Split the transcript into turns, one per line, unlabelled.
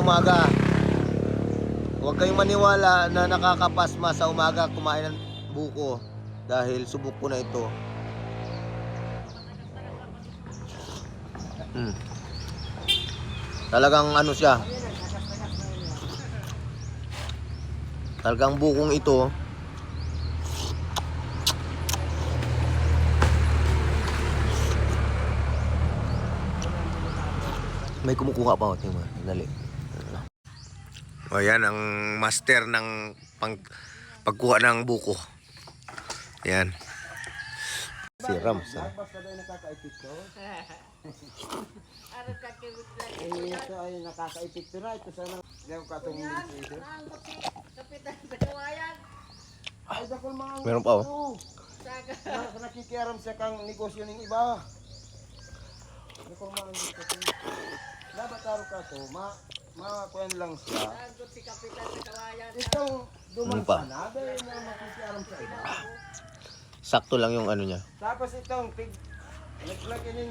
umaga. Huwag kayong maniwala na nakakapasma sa umaga kumain ng buko dahil subok ko na ito. Talagang ano siya. Talagang bukong ito. May kumukuha pa, tingnan mo, dali. O yan ang master ng pagkuha ng buko. Yan. Si Rams, ha?
Ito ay nakakaipit na. Ito sana. Diyan ka itong minsi.
Kapitan sa kawayan.
Ay, dakol mga
Meron pa, oh.
Nakikiaram siya kang negosyo ng iba. Dakol mga negosyo. Dapat taro ka to. Makuyan lang siya.
Sagot si kapitan sa kawayan.
Itong duman
Ano pa?
sana. Dahil na makikiaram sa iba.
Sakto lang yung ano niya.
Tapos itong naglagyan